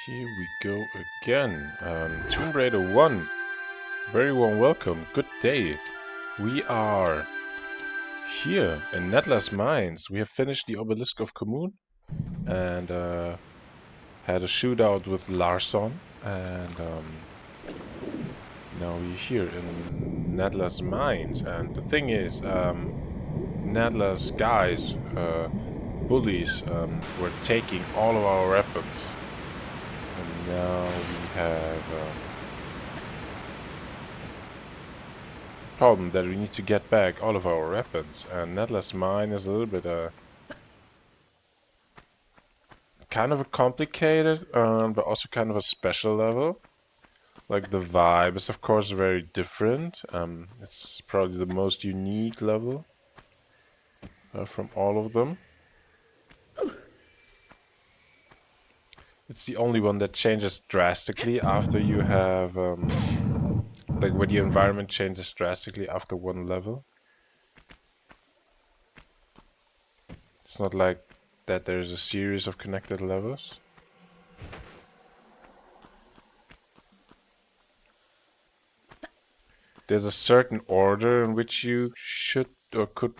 Here we go again. Tomb Raider 1. Very warm welcome. Good day. We are here in Natla's mines. We have finished the Obelisk of Khamun and had a shootout with Larson. And now we're here in Natla's mines. And the thing is, Natla's guys, bullies, were taking all of our weapons. And now we have problem that we need to get back all of our weapons, and Natla's mine is a little bit kind of a complicated, but also kind of a special level. Like the vibe is of course very different. It's probably the most unique level from all of them. It's the only one that changes drastically after you have like where the environment changes drastically after one level. It's not like that there's a series of connected levels. There's a certain order in which you should or can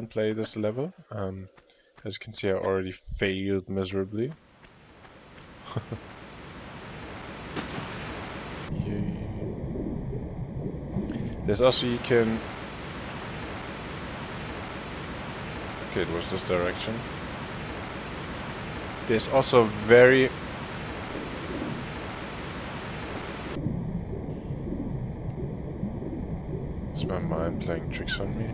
play this level. As you can see, I already failed miserably. There's also you can. Okay, it was this direction. There's also very. Is my mind playing tricks on me?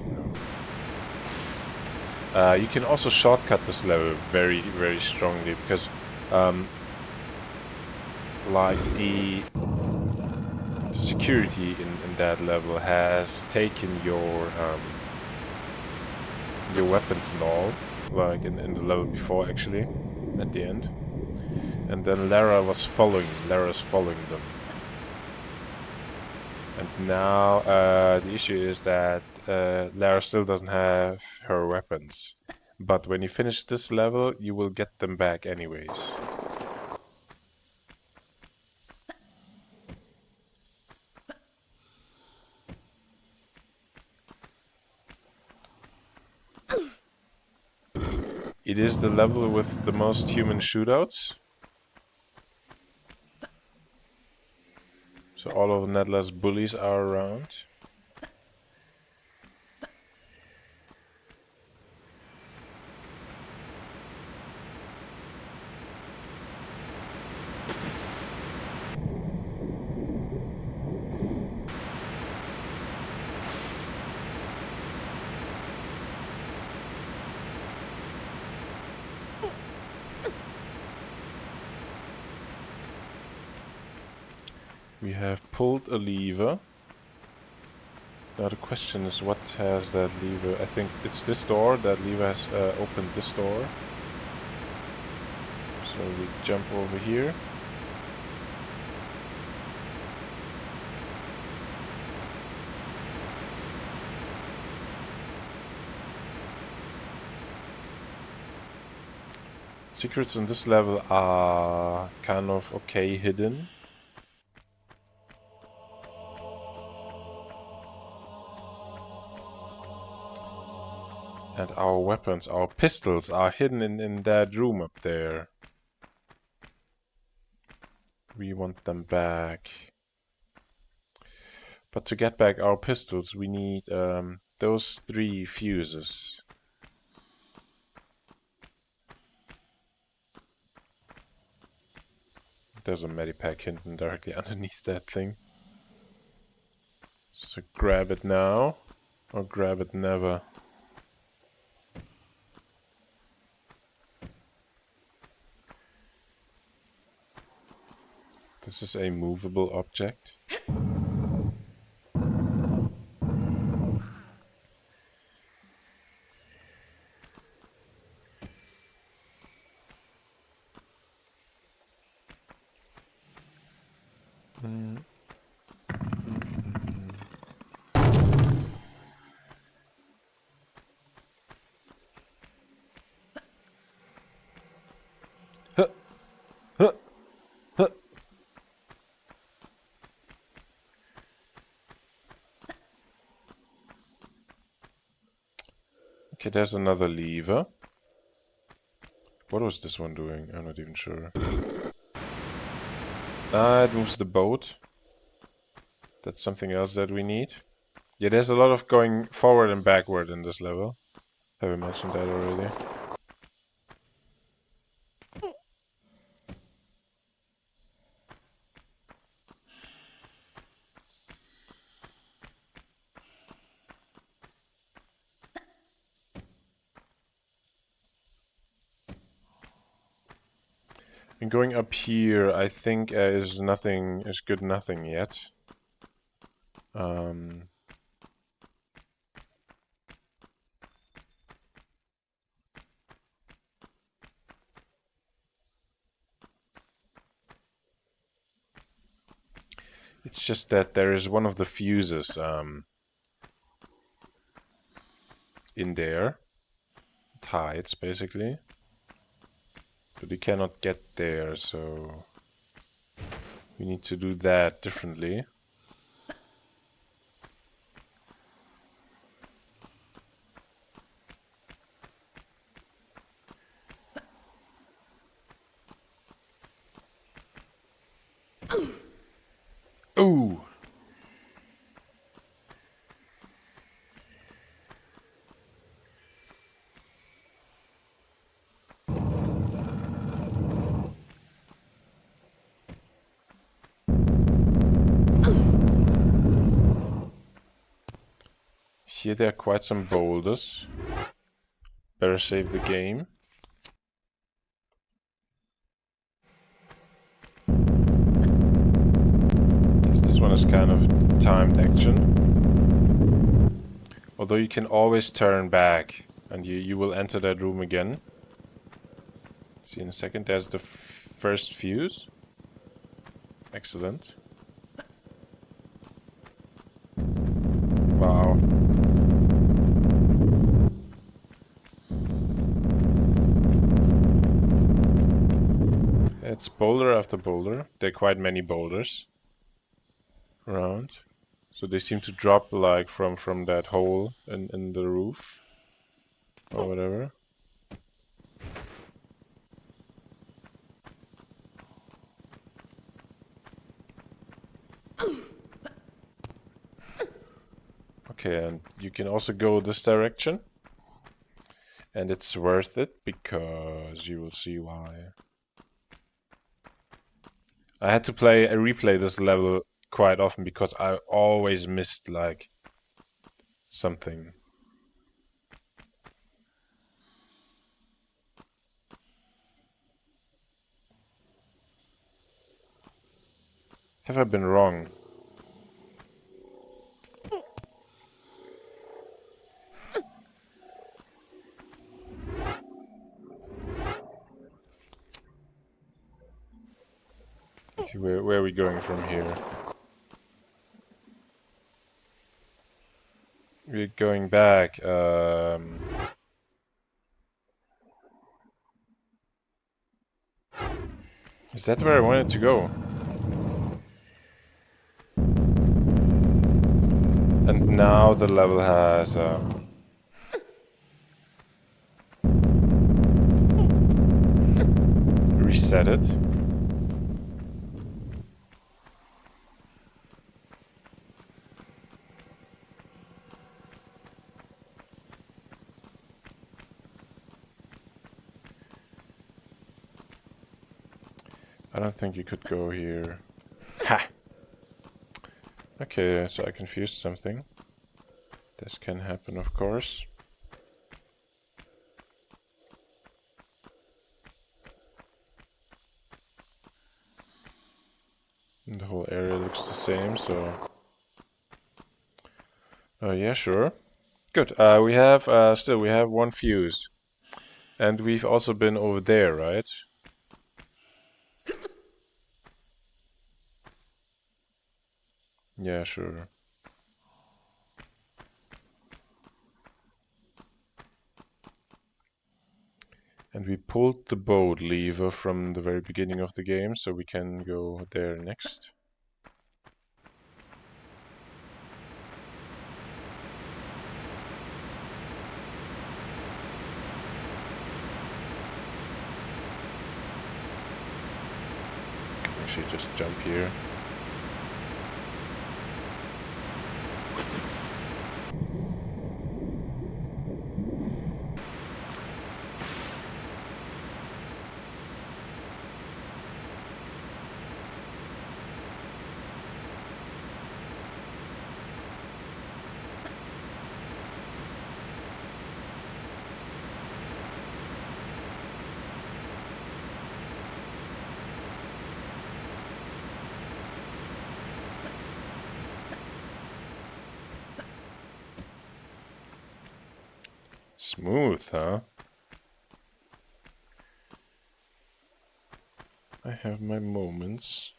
No. You can also shortcut this level very, very strongly because, like the security in that level has taken your weapons and all, like in the level before actually, at the end. And then Lara's following them. And now the issue is that Lara still doesn't have her weapons. But when you finish this level, you will get them back anyways. It is the level with the most human shootouts. So all of Natla's bullies are around. We have pulled a lever. Now the question is, what has that lever? I think it's this door. That lever has opened this door. So we jump over here. Secrets in this level are kind of okay hidden. And our weapons, our pistols, are hidden in that room up there. We want them back. But to get back our pistols, we need those 3 fuses. There's a medipack hidden directly underneath that thing. So grab it now, or grab it never. This is a movable object. Huh. Huh. Okay, there's another lever. What was this one doing? I'm not even sure. Ah, it moves the boat. That's something else that we need. Yeah, there's a lot of going forward and backward in this level. Have I mentioned that already? And going up here, I think is nothing, is good nothing yet. It's just that there is one of the fuses in there. It hides, basically. But we cannot get there, so we need to do that differently. Ooh! Here there are quite some boulders. Better save the game. This one is kind of timed action. Although you can always turn back and you will enter that room again. See in a second, there's the first fuse. Excellent. Wow. It's boulder after boulder. There are quite many boulders around. So they seem to drop like from that hole in the roof. Or whatever. Okay, and you can also go this direction. And it's worth it because you will see why. I had to replay this level quite often because I always missed like something. Have I been wrong? Okay, where are we going from here? We're going back. Is that where I wanted to go? And now the level has reset it. I don't think you could go here. Ha! Okay, so I confused something. This can happen, of course. And the whole area looks the same, so... yeah, sure. Good. We have still we have one fuse. And we've also been over there, right? Yeah, sure. And we pulled the boat lever from the very beginning of the game, so we can go there next. actually just jump here. Smooth, huh? I have my moments.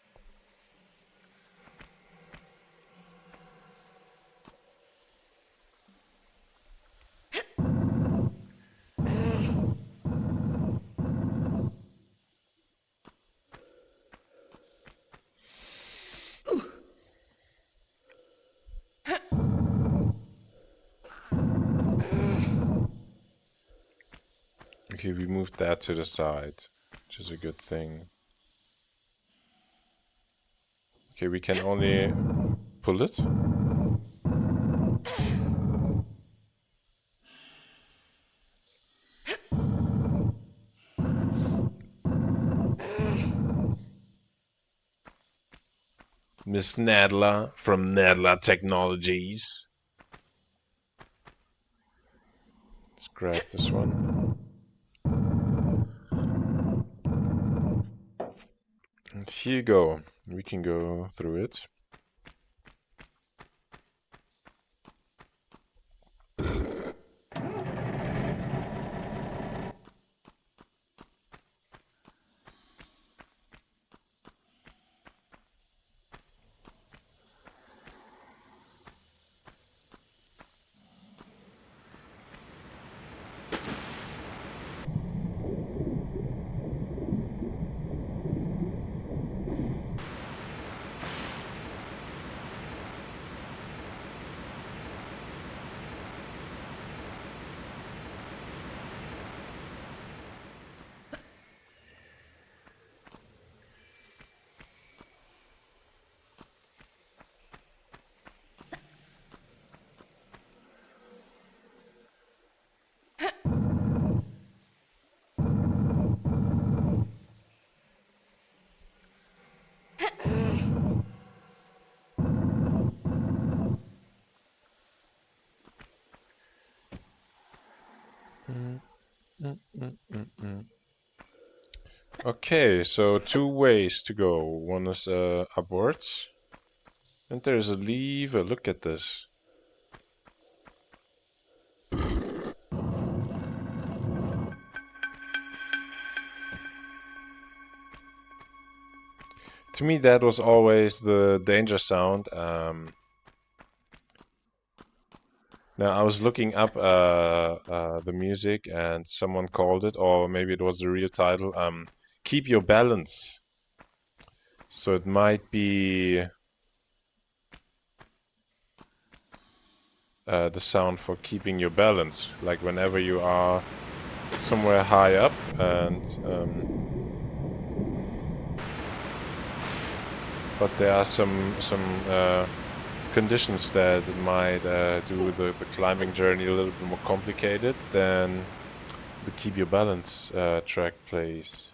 Okay, we moved that to the side, which is a good thing. Okay, we can only pull it. Miss Natla from Natla Technologies. Let's grab this one. And here you go. We can go through it. Okay, so two ways to go. One is upwards. And there's a lever. Look at this. To me, that was always the danger sound. Now, I was looking up the music and someone called it, or maybe it was the real title, Keep Your Balance. So it might be the sound for keeping your balance, like whenever you are somewhere high up and but there are some conditions that might do the climbing journey a little bit more complicated than the Keep Your Balance track plays.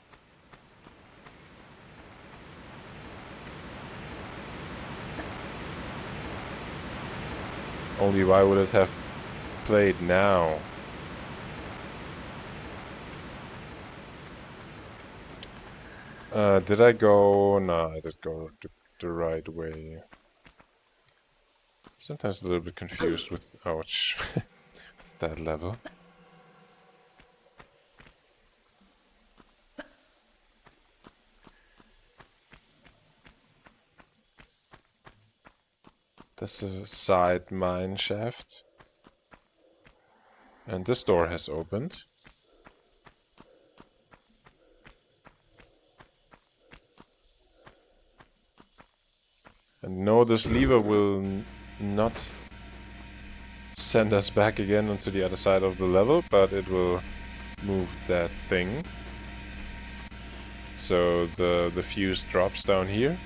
Only why would it have played now? Did I go? No, I did go the right way. Sometimes a little bit confused with, ouch, with that level. This is a side mine shaft. And this door has opened. And no, this lever will not send us back again onto the other side of the level, but it will move that thing. So the fuse drops down here,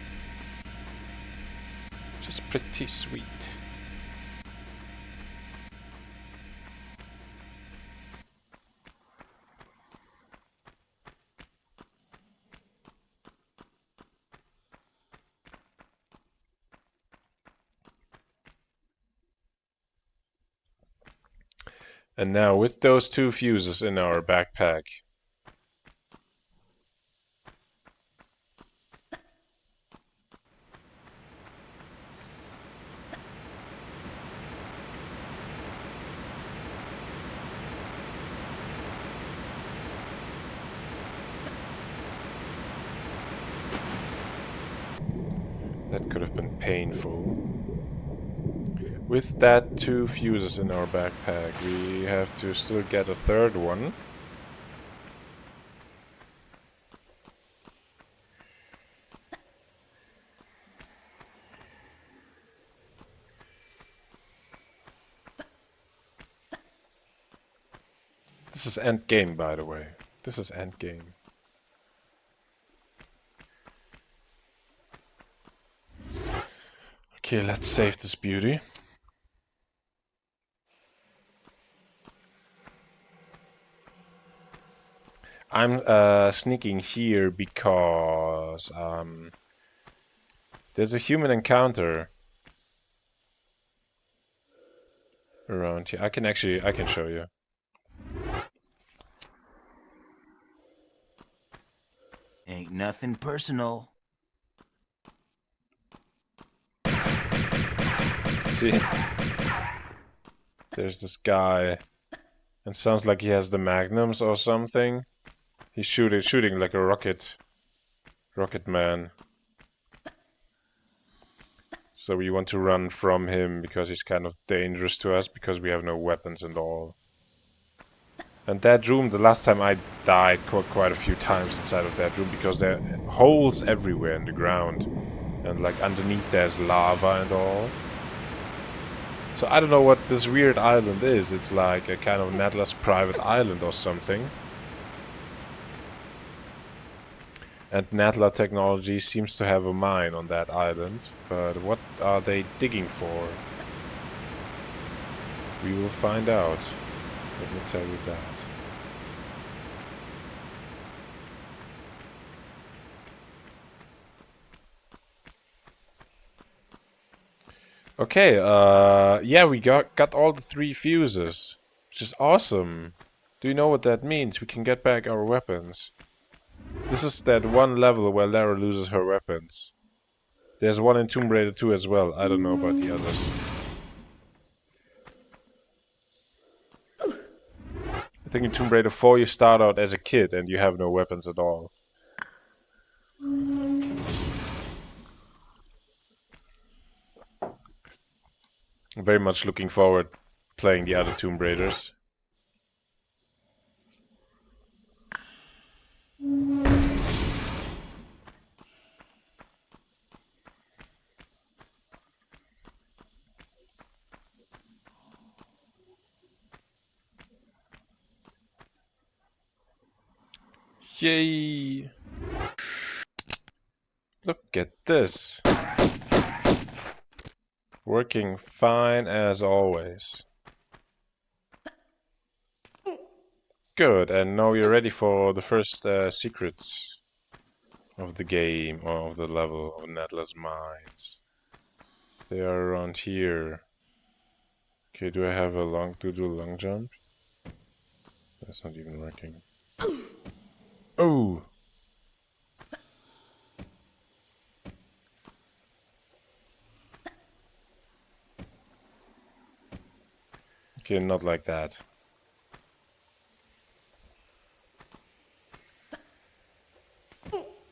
which is pretty sweet. And now with those 2 fuses in our backpack, that could have been painful. With that 2 fuses in our backpack, we have to still get a 3rd one. This is end game, by the way. This is end game. Okay, let's save this beauty. I'm sneaking here because there's a human encounter around here. I can show you. Ain't nothing personal. See? There's this guy. And sounds like he has the magnums or something. He's shooting like a rocket man. So we want to run from him because he's kind of dangerous to us because we have no weapons and all. And that room, the last time I died quite a few times inside of that room because there are holes everywhere in the ground. And like underneath there's lava and all. So I don't know what this weird island is. It's like a kind of Natla's private island or something. And Natla Technology seems to have a mine on that island. But what are they digging for? We will find out. Let me tell you that. Okay, yeah, we got all the 3 fuses, which is awesome. Do you know what that means? We can get back our weapons. This is that one level where Lara loses her weapons. There's one in Tomb Raider 2 as well. I don't know about the others. I think in Tomb Raider 4 you start out as a kid and you have no weapons at all. I'm very much looking forward playing the other Tomb Raiders. Yay! Look at this. Working fine as always. Good, and now we're ready for the first secrets of the game, or of the level of Natla's mines. They are around here. Okay, do I have to do a long jump? That's not even working. Oh! Okay, not like that.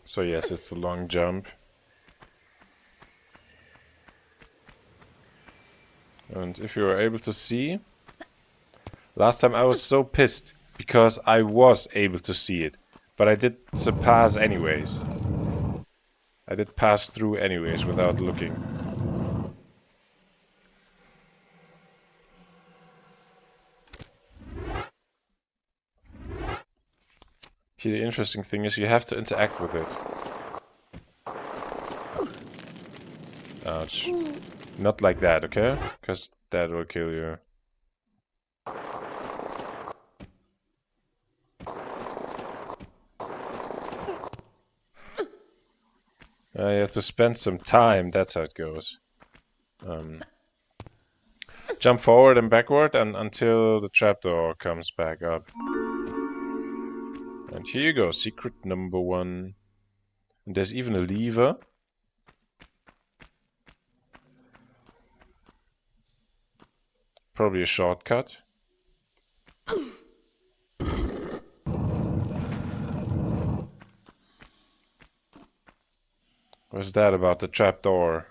So yes, it's the long jump. And if you are able to see, last time I was so pissed because I was able to see it, but I did surpass anyways. I did pass through anyways without looking. See, the interesting thing is you have to interact with it. Ouch. Not like that, okay? Because that will kill you. You have to spend some time, that's how it goes. Jump forward and backward until the trapdoor comes back up. And here you go, secret number 1. And there's even a lever. Probably a shortcut. What's that about the trapdoor?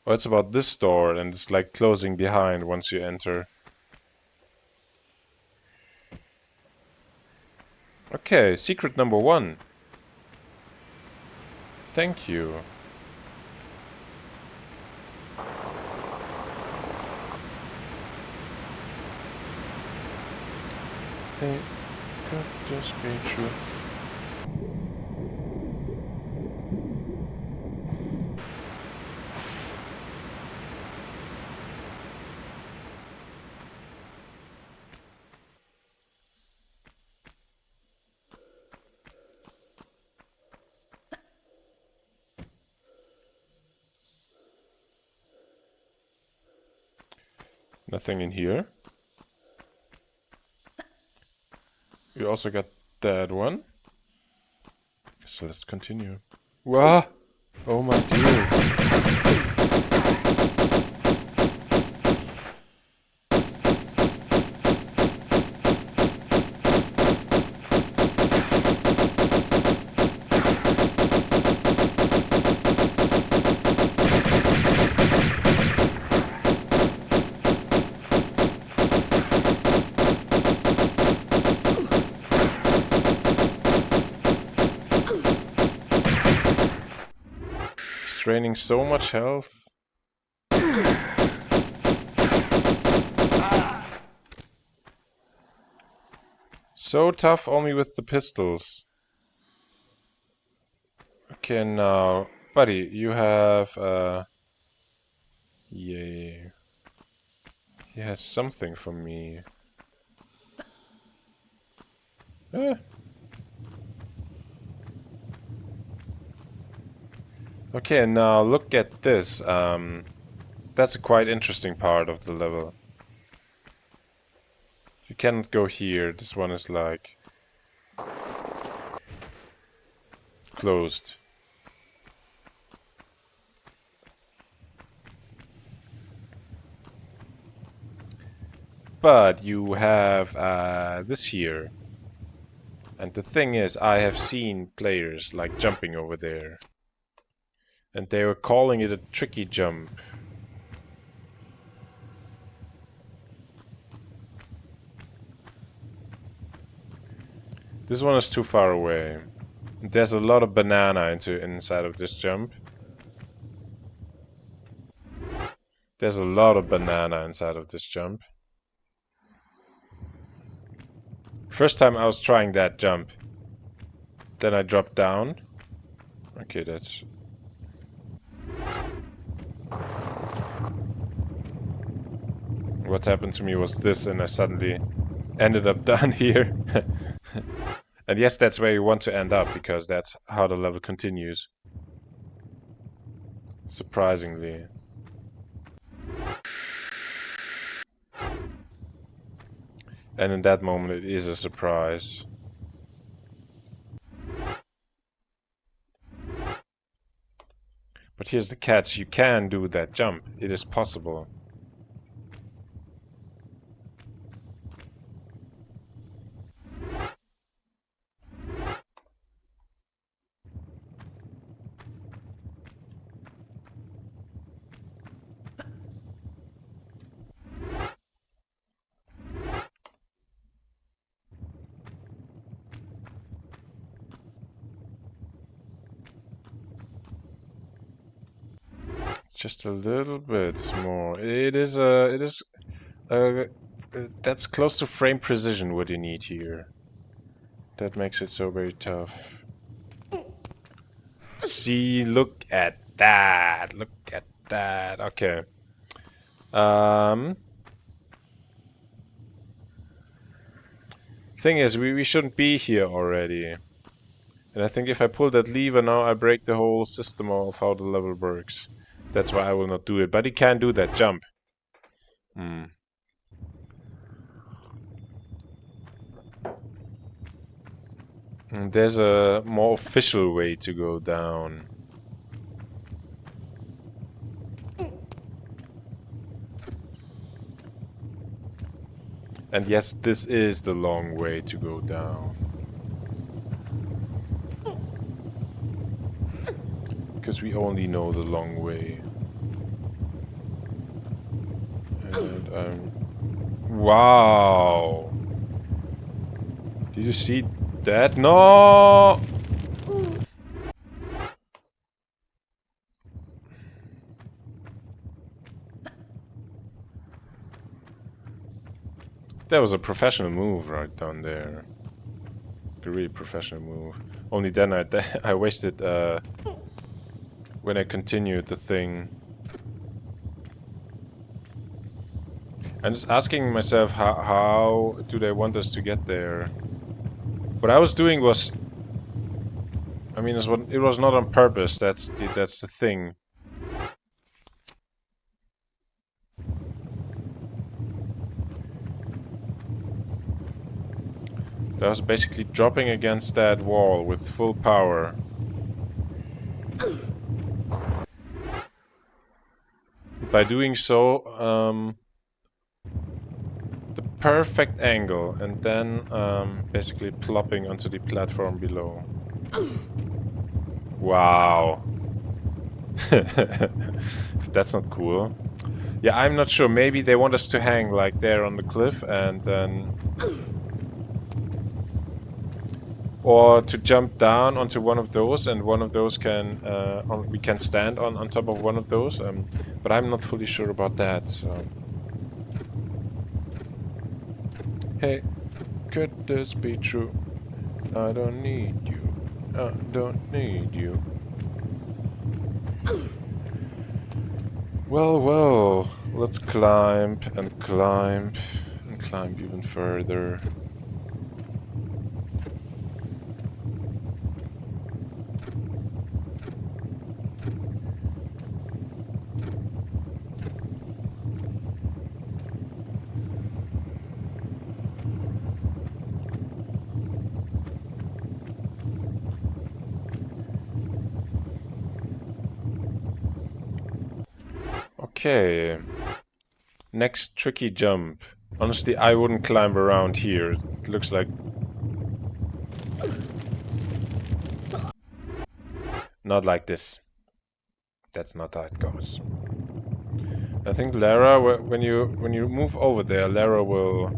Oh, it's about this door, and it's like closing behind once you enter. Okay, secret number 1. Thank you. Hey, could this be true? Nothing in here. We also got that one. So let's continue. Wah! Oh my dear. He's draining so much health. So tough only with the pistols. Okay, now, buddy, you have, yay. He has something for me. Eh. Okay, now look at this. That's a quite interesting part of the level. You cannot go here. This one is like closed. But you have this here. And the thing is, I have seen players like jumping over there. And they were calling it a tricky jump. This one is too far away. There's a lot of banana inside of this jump. There's a lot of banana inside of this jump. First time I was trying that jump. Then I dropped down. Okay, that's... What happened to me was this, and I suddenly ended up down here. And yes, that's where you want to end up, because that's how the level continues. Surprisingly. And in that moment it is a surprise. But here's the catch, you can do that jump. It is possible. Just a little bit more. That's close to frame precision what you need here. That makes it so very tough. See, look at that. Look at that. Okay. Thing is, we shouldn't be here already. And I think if I pull that lever now, I break the whole system of how the level works. That's why I will not do it. But he can do that jump. Hmm. And there's a more official way to go down. And yes, this is the long way to go down. Because we only know the long way. And wow! Did you see that? No! That was a professional move right down there. A really professional move. Only then I wasted when I continued the thing. I'm just asking myself how do they want us to get there? What I was doing was, I mean, it was not on purpose. That's the thing. I was basically dropping against that wall with full power. By doing so, the perfect angle, and then basically plopping onto the platform below. Wow. That's not cool. Yeah, I'm not sure. Maybe they want us to hang like there on the cliff and then... Or to jump down onto one of those, and one of those can... we can stand on top of one of those. But I'm not fully sure about that, so... Hey, could this be true? I don't need you. I don't need you. Well, well, let's climb and climb and climb even further. Okay. Next tricky jump. Honestly, I wouldn't climb around here. It looks like... Not like this. That's not how it goes. I think Lara, when you move over there, Lara will...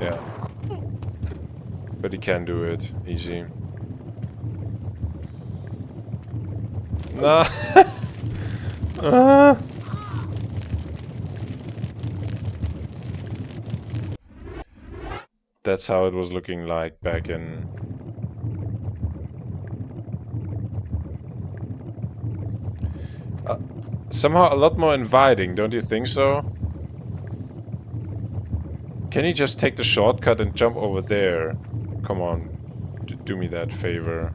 Yeah. But he can do it. Easy. Nah. That's how it was looking like back in... somehow a lot more inviting, don't you think so? Can you just take the shortcut and jump over there? Come on, do me that favor.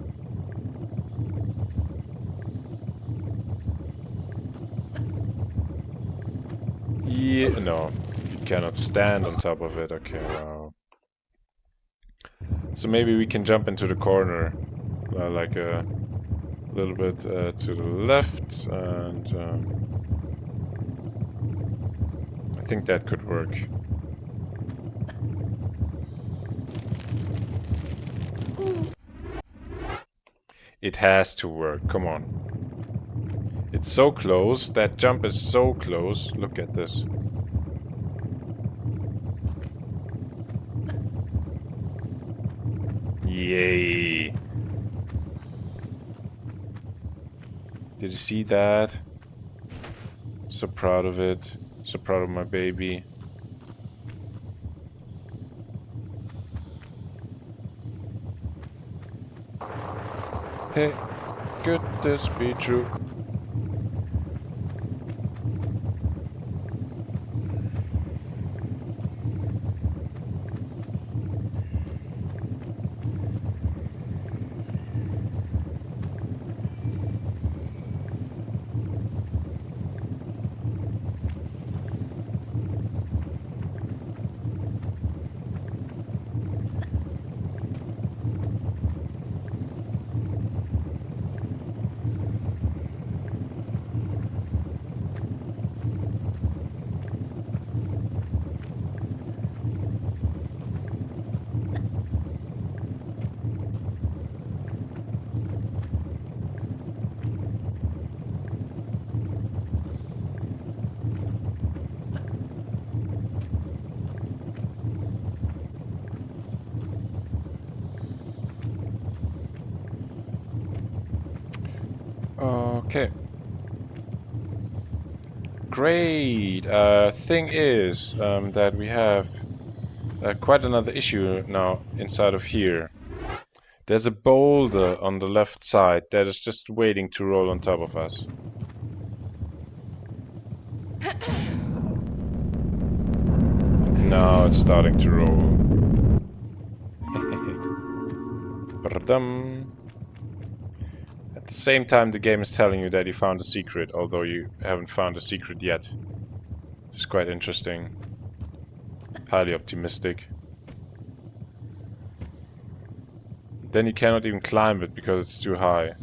Yeah, no, you cannot stand on top of it. Okay, wow. So maybe we can jump into the corner, like a little bit to the left, and I think that could work. It has to work, come on. It's so close, that jump is so close. Look at this. Yay. Did you see that? So proud of it. So proud of my baby. Hey, could this be true? Okay. Great. Thing is that we have quite another issue now inside of here. There's a boulder on the left side that is just waiting to roll on top of us. Now it's starting to roll. Ba-da-dum. At the same time, the game is telling you that you found a secret, although you haven't found a secret yet. It's quite interesting. Highly optimistic. Then you cannot even climb it because it's too high.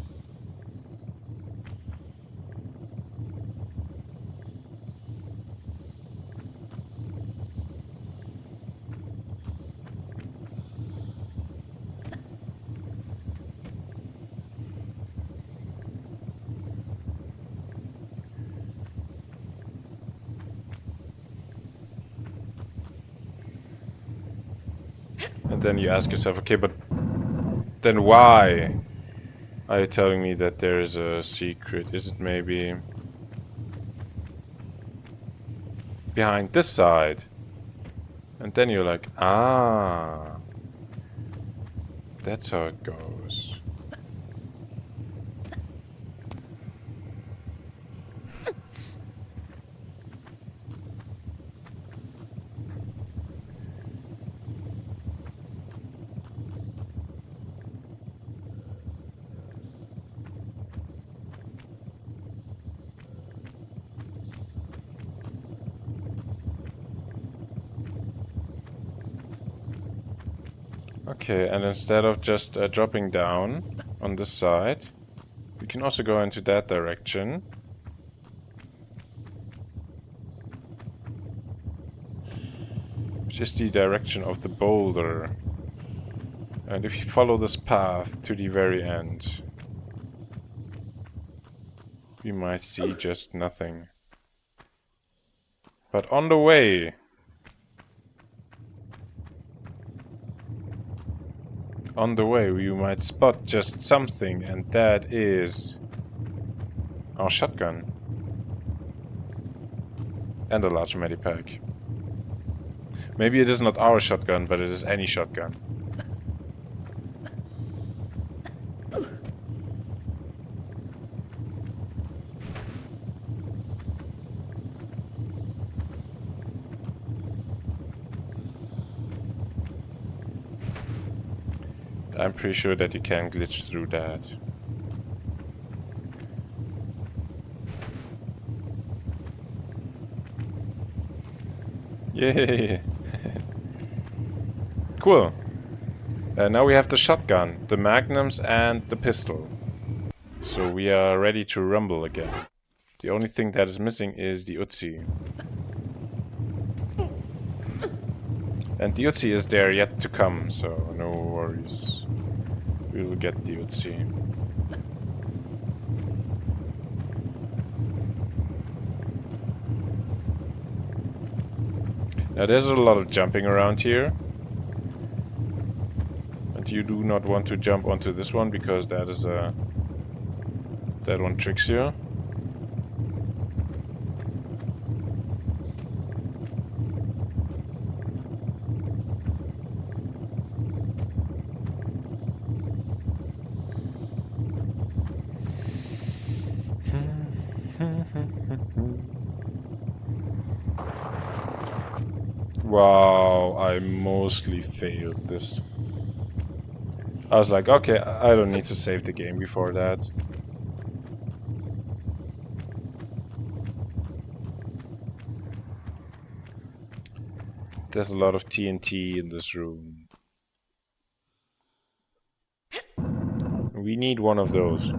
And then you ask yourself, okay, but then why are you telling me that there is a secret? Is it maybe behind this side? And then you're like, ah, that's how it goes. Okay, and instead of just dropping down on this side, we can also go into that direction. Which is the direction of the boulder. And if you follow this path to the very end, we might see just nothing. But on the way, we might spot just something, and that is our shotgun. And a large medipack. Maybe it is not our shotgun, but it is any shotgun. I'm pretty sure that you can glitch through that. Yay! Cool. Now we have the shotgun, the magnums, and the pistol. So we are ready to rumble again. The only thing that is missing is the Uzi. And the Uzi is there yet to come, so no worries. We will get the Uzi. Now there's a lot of jumping around here. And you do not want to jump onto this one because that is a That one tricks you. Wow, I mostly failed this. I was like, okay, I don't need to save the game before that. There's a lot of TNT in this room. We need one of those.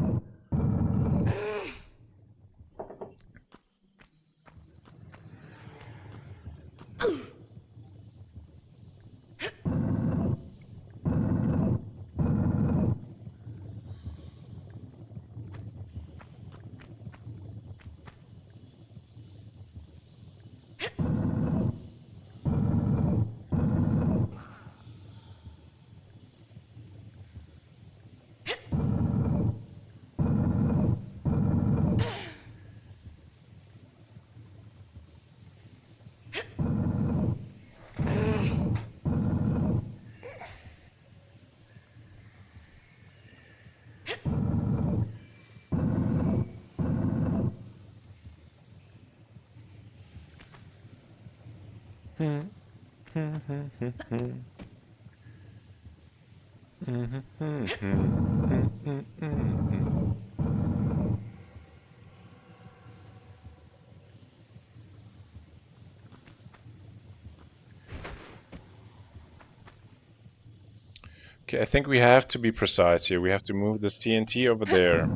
Okay, I think we have to be precise here. We have to move this TNT over there.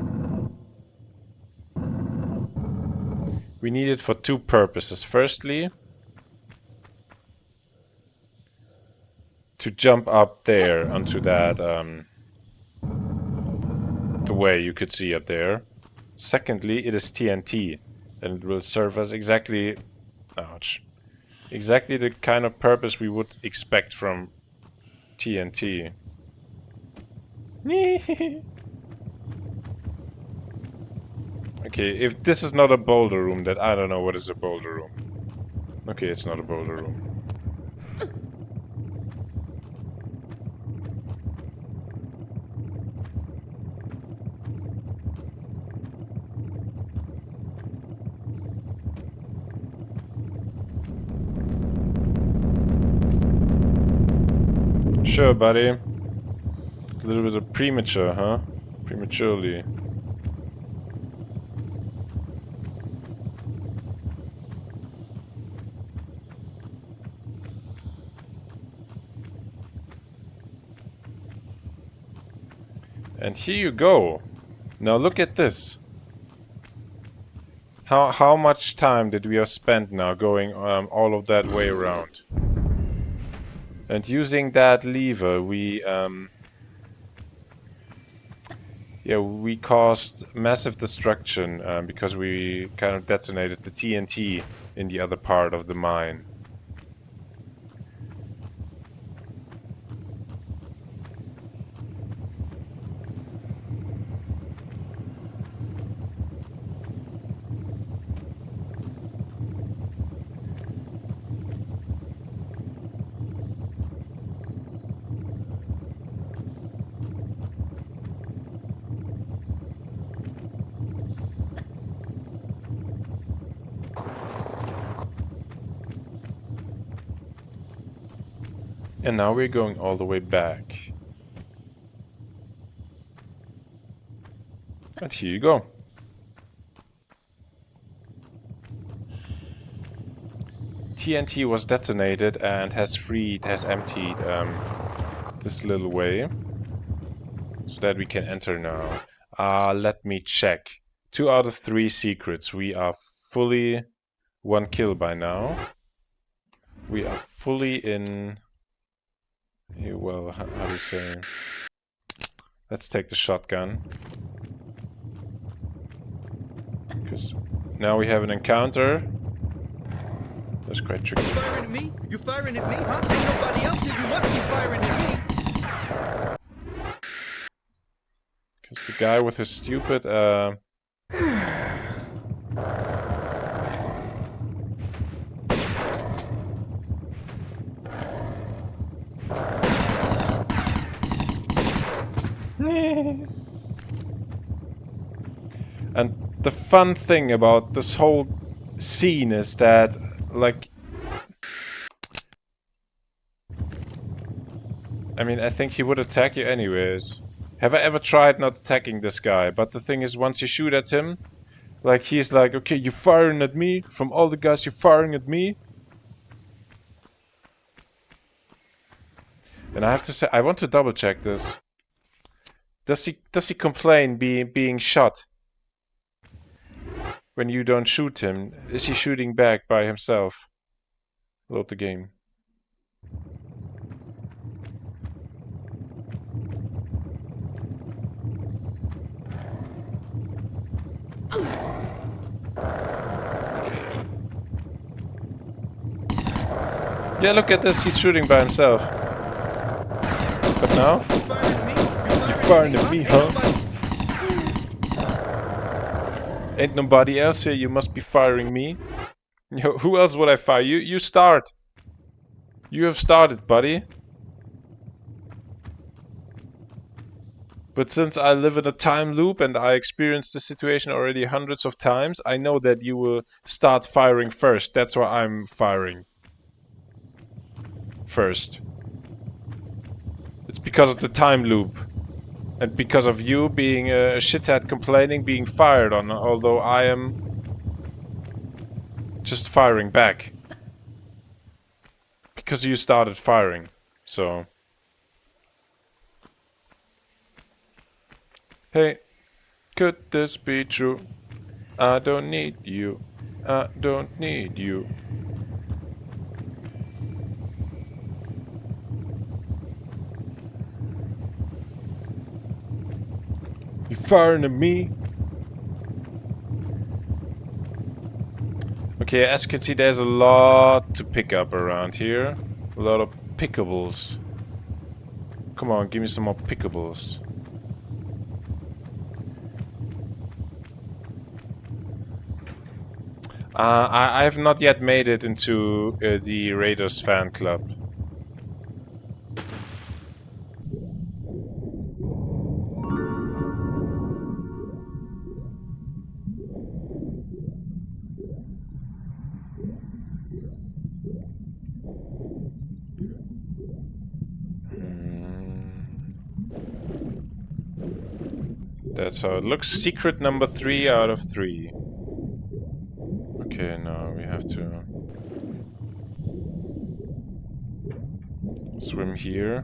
We need it for two purposes. Firstly, to jump up there onto that, the way you could see up there. Secondly, it is TNT, and it will serve us exactly, ouch, exactly the kind of purpose we would expect from TNT. Okay, if this is not a boulder room, then I don't know what is a boulder room. Okay, it's not a boulder room. Sure, buddy. A little bit of premature, huh? Prematurely. And here you go. Now look at this. How much time did we have spent now going all of that way around? And using that lever, we caused massive destruction because we kind of detonated the TNT in the other part of the mine. And now we're going all the way back. And here you go. TNT was detonated and has emptied this little way. So that we can enter now. Let me check. 2 out of 3 secrets. We are fully 1 kill by now. We are fully in... Well, how do you say? Let's take the shotgun. Because now we have an encounter. That's quite tricky. You firing at me? You firing at me, huh? Ain't nobody else here. You must be firing at me. Because the guy with his stupid And the fun thing about this whole scene is that, like, I mean, I think he would attack you anyways. Have I ever tried not attacking this guy? But the thing is, once you shoot at him, like, he's like, okay, you're firing at me. From all the guys, you're firing at me. And I have to say, I want to double check this. Does he complain being shot when you don't shoot him? Is he shooting back by himself? Load the game. Yeah, look at this. He's shooting by himself. But now, you're firing at me, huh? Ain't nobody else here. You must be firing me. Yo, who else would I fire? You start. You have started, buddy. But since I live in a time loop and I experienced this situation already hundreds of times, I know that you will start firing first. That's why I'm firing first. It's because of the time loop. And because of you being a shithead complaining, being fired on, although I am just firing back. Because you started firing. So. Hey, could this be true? I don't need you. I don't need you. You firing at me? Okay, as you can see, there's a lot to pick up around here. A lot of pickables. Come on, give me some more pickables. I have not yet made it into the Raiders fan club. That's how it looks. Secret number 3 out of 3. Okay, now we have to swim here.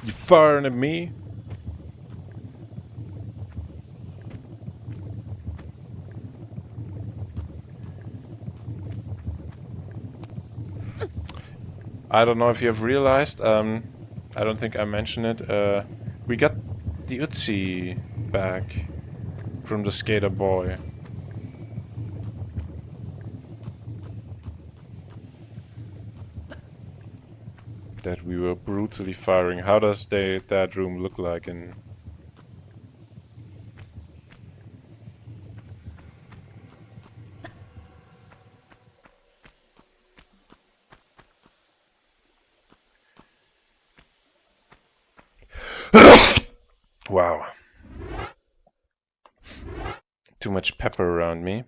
You firing at me? I don't know if you have realized, I don't think I mentioned it, we got the Uzi back from the skater boy. That we were brutally firing. How does that room look like in... Wow. Too much pepper around me.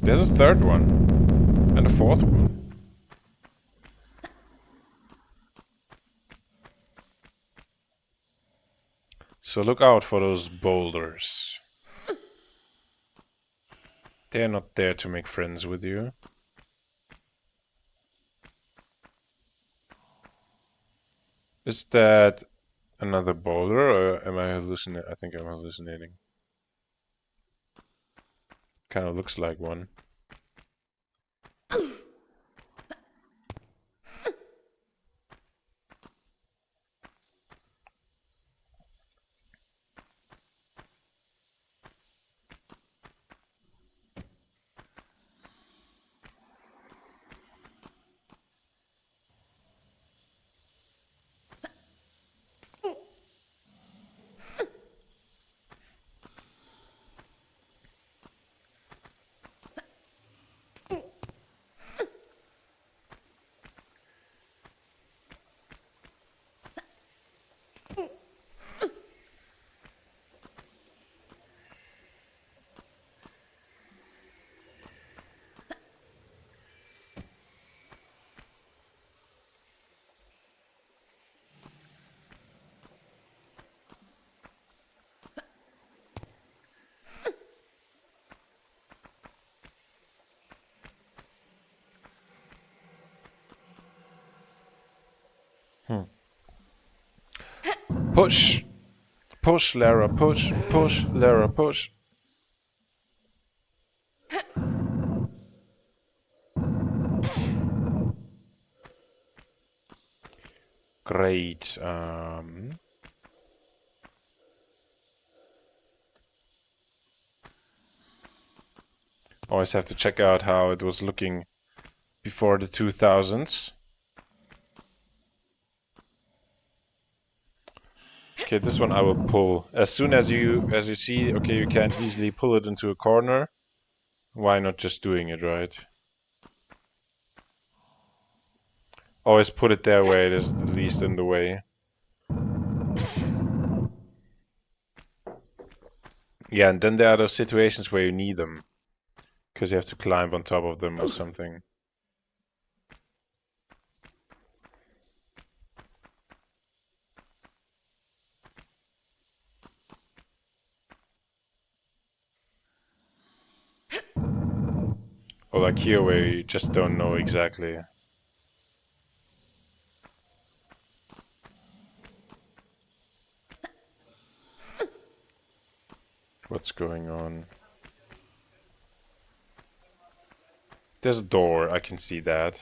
There's a third one. And a fourth one. So look out for those boulders. They're not there to make friends with you. Is that another boulder, or am I hallucinating? I think I'm hallucinating. Kind of looks like one. Push! Push, Lara, push! Push, Lara, push! Great. Always have to check out how it was looking before the 2000s. Okay, this one I will pull. As soon as you see, okay, you can't easily pull it into a corner. Why not just doing it, right? Always put it there where it is the least in the way. Yeah, and then there are those situations where you need them. Because you have to climb on top of them or something. Or like here where you just don't know exactly what's going on. There's a door, I can see that.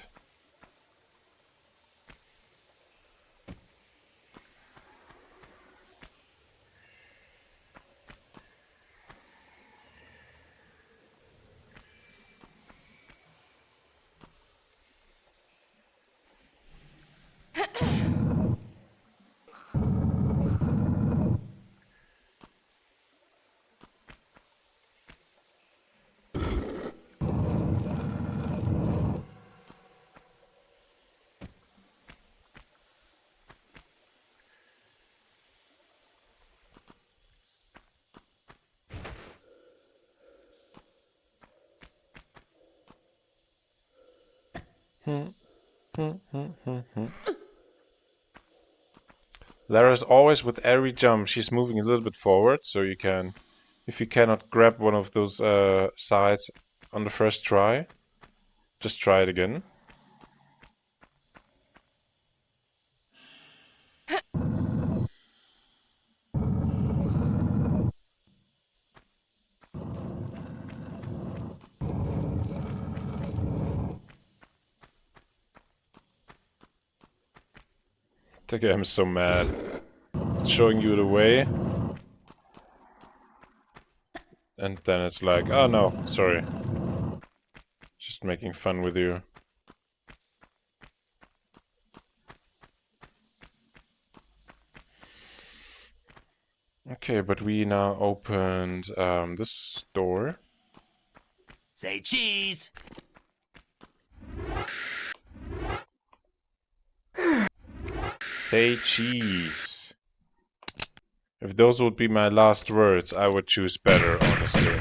Lara's always with every jump, she's moving a little bit forward, so you can, if you cannot grab one of those sides on the first try, just try it again. The game is so mad. It's showing you the way. And then it's like, oh no, sorry. Just making fun with you. Okay, but we now opened this door. Say cheese. Say cheese. If those would be my last words, I would choose better, honestly.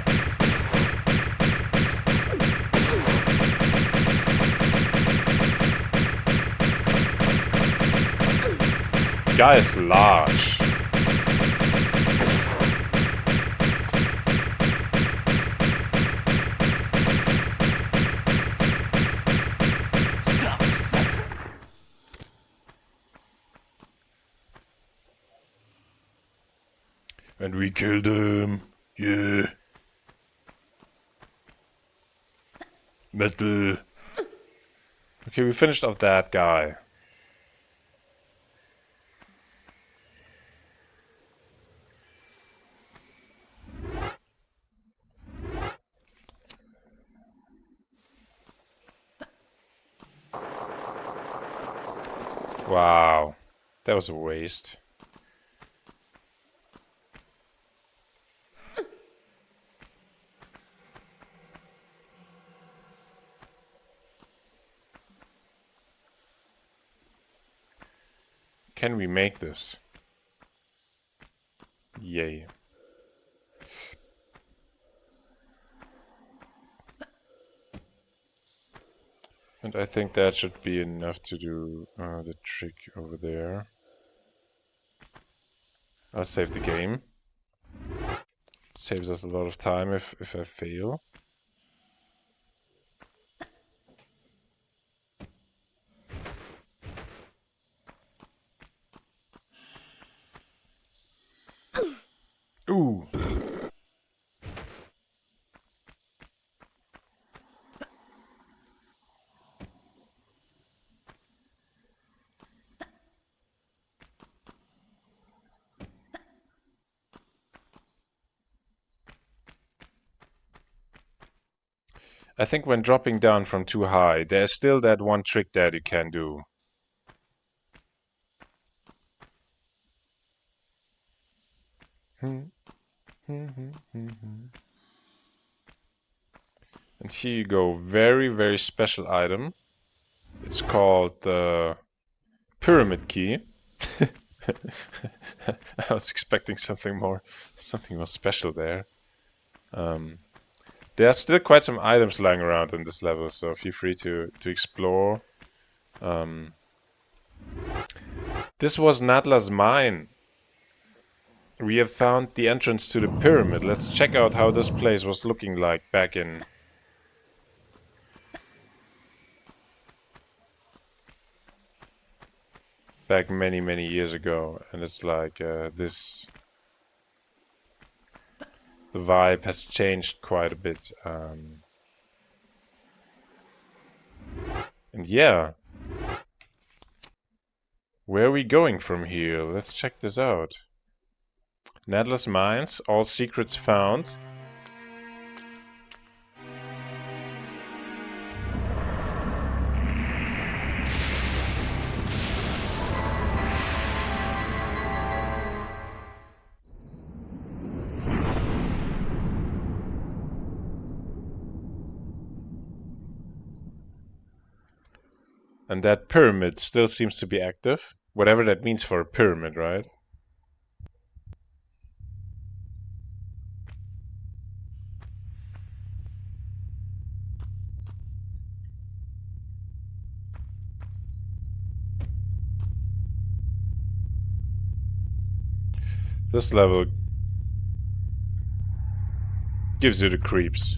Guy is large. And we killed him. Yeah. Metal. Okay, we finished off that guy. Wow. That was a waste. Can we make this? Yay. And I think that should be enough to do the trick over there. I'll save the game. Saves us a lot of time if I fail. I think when dropping down from too high, there's still that one trick that you can do. And here you go, very, very special item. It's called the pyramid key. I was expecting something more special there. There are still quite some items lying around in this level, so feel free to explore. This was Natla's mine. We have found the entrance to the pyramid. Let's check out how this place was looking like back many, many years ago. And it's like this. The vibe has changed quite a bit. And yeah. Where are we going from here? Let's check this out. Natla's mines, all secrets found. And that pyramid still seems to be active. Whatever that means for a pyramid, right? This level gives you the creeps.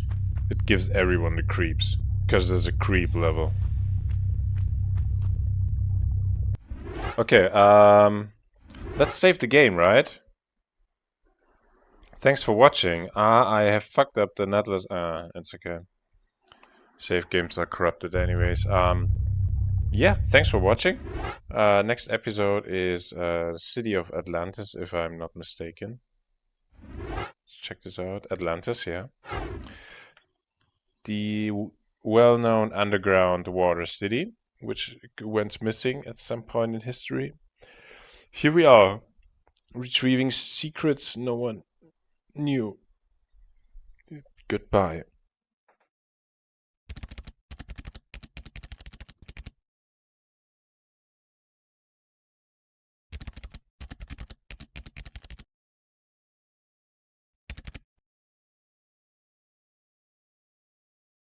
It gives everyone the creeps. Because there's a creep level. Okay, let's save the game, right? Thanks for watching. I have fucked up the Natla's. It's okay. Save games are corrupted anyways. Yeah, thanks for watching. Next episode is City of Atlantis, if I'm not mistaken. Let's check this out. Atlantis, yeah. The well-known underground water city, which went missing at some point in history. Here we are, retrieving secrets no one knew. Goodbye.